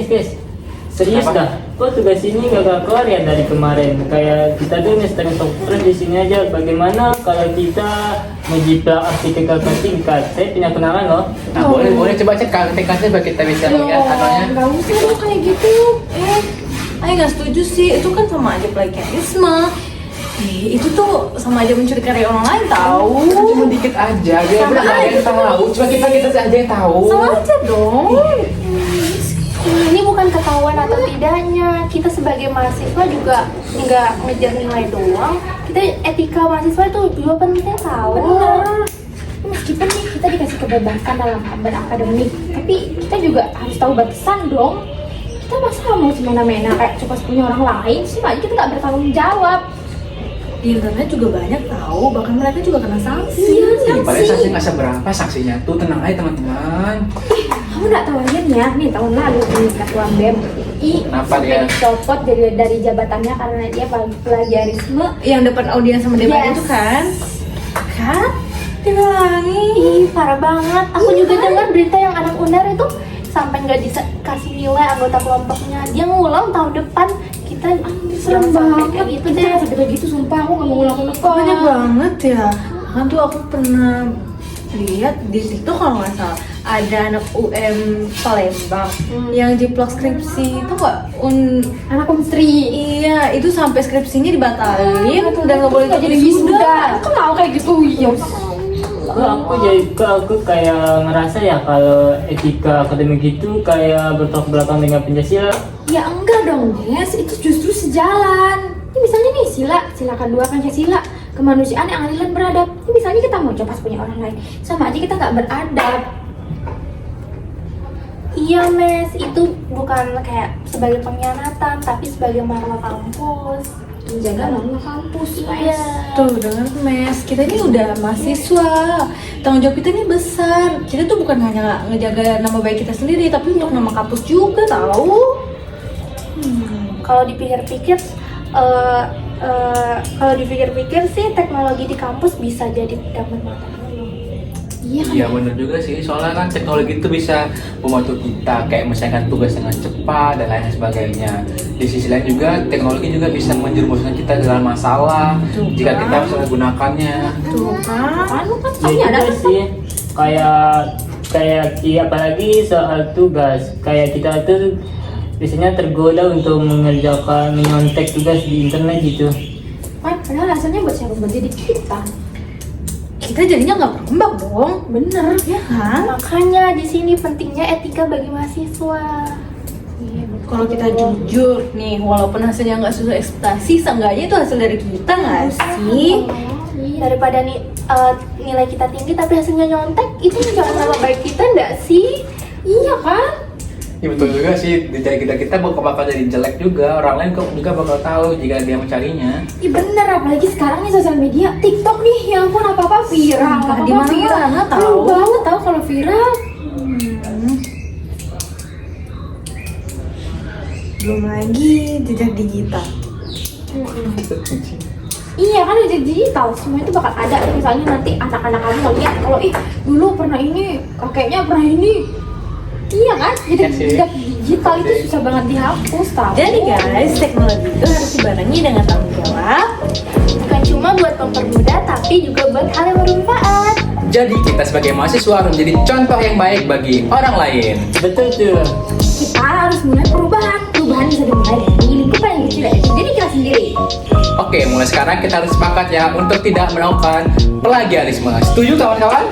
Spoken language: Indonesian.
Guys, serius dah. Kok tugas ini gak kelar ya dari kemarin? Kayak kita tuh setengah stres di sini aja. Bagaimana kalau kita menjiplak aksi ke kakak tingkat? Saya punya kenalan loh. Nah, boleh coba cek kakak tingkatnya biar kita bisa lihat anunya. Gak usah dong kayak gitu. Ayo gak setuju sih. Itu kan sama aja pelecehan. Itu tuh sama aja mencuri karya orang lain tahu. Cuma dikit aja, dia Sama nggak ada yang aja. tahu. Cuma kita saja yang tahu. Sama aja dong. Ini bukan ketahuan atau tidaknya. Kita sebagai mahasiswa juga nggak ngejar nilai doang. Kita etika mahasiswa itu juga penting tahu. Benar. Meskipun nih kita dikasih kebebasan dalam berakademik, tapi kita juga harus tahu batasan dong. Kita masa mau semena-mena kayak coba punya orang lain sih, aja kita nggak bertanggung jawab. Di internet juga banyak tahu, bahkan mereka juga kena sanksi. Iya, Paling sanksi nggak seberapa sanksinya tuh, tenang aja teman-teman. Kamu nggak tahu aja nih tahun lalu nih ketua BEM Kenapa sampai dia? dicopot dari jabatannya karena dia plagiarisme. Yang depan audiens sama DPR Yes. itu kan? Kan? Diulangi. Ih, parah banget. Aku juga dengar berita yang anak UNER itu sampai nggak dikasih nilai anggota kelompoknya. Dia ngulang tahun depan. Kita Serem banget kayak gitu deh. Sampai gitu sumpah aku gak mau ngulang-ngulang. Banyak banget ya. Kan tuh aku pernah lihat di TikTok kalau nggak salah ada anak UM Palembang yang jiplak skripsi itu Anak Unsri. iya itu sampai skripsinya dibatalin udah nggak boleh jadi wisuda. wisuda. Aku mau kayak gitu. Ya. Aku kayak ngerasa ya kalau etika akademik itu kayak bertolak belakang dengan Pancasila. Ya enggak dong, Des. Itu justru sejalan. Ini misalnya nih sila kedua Pancasila, kemanusiaan yang adil dan beradab. Ini misalnya kita mau coba punya orang lain, sama aja kita nggak beradab. Iya, Mes, itu bukan kayak sebagai pengkhianatan, tapi sebagai marwah kampus. Menjaga marwah kampus, Iya. Tuh dengan mes kita ini udah mahasiswa, tanggung jawab kita ini besar. Kita tuh bukan hanya ngejaga nama baik kita sendiri, tapi untuk nama kampus juga tahu. Kalau dipikir-pikir, sih teknologi di kampus bisa jadi pedang bermata dua. Iya kan? Iya benar juga sih, soalnya kan teknologi itu bisa membantu kita kayak menyelesaikan tugas dengan cepat dan lain sebagainya. Di sisi lain juga teknologi juga bisa menjerumuskan kita dalam masalah jika kita bisa menggunakannya. Tuh kan? Anu kan Ya pasti ada juga sih. Kayak apalagi soal tugas. Kayak kita tuh biasanya tergoda untuk menyontek tugas di internet gitu. padahal hasilnya buat siapa? Buat jadi kita. Kita jadinya nggak berkembang dong. Bener. Ya kan? Makanya di sini pentingnya etika bagi mahasiswa. Iya, betul. Kalau kita jujur nih, walaupun hasilnya nggak sesuai ekspektasi, seenggaknya itu hasil dari kita nggak sih? Daripada nilai kita tinggi tapi hasilnya nyontek, itu menjaga nama baik kita enggak sih? Iya kan? Ya betul juga sih, di jari kita bakal jadi jelek juga. Orang lain kok juga bakal tahu jika dia mencarinya. Iya bener, apalagi sekarang nih sosial media, TikTok nih, ya ampun apa-apa viral. Sumpah, Apa-apa di mana-mana viral. tahu. Lu banget tahu kalau viral. Belum lagi jejak digital. Iya kan udah digital, semua itu bakal ada. Misalnya nanti anak-anak kamu ngeliat kalau dulu pernah ini, kakeknya pernah ini. Iya kan? Jejak digital itu susah banget dihapus tau. Jadi guys, teknologi itu harus dibarengi dengan tanggung jawab. Bukan cuma buat mempermudah, tapi juga buat hal yang bermanfaat. Jadi kita sebagai mahasiswa harus menjadi contoh yang baik bagi orang lain. Betul tuh. Kita harus mulai perubahan. Perubahan bisa dimulai dari lingkupan yang kecil, yaitu diri kita sendiri. Oke, mulai sekarang kita harus sepakat ya untuk tidak melakukan plagiarisme. Setuju kawan-kawan?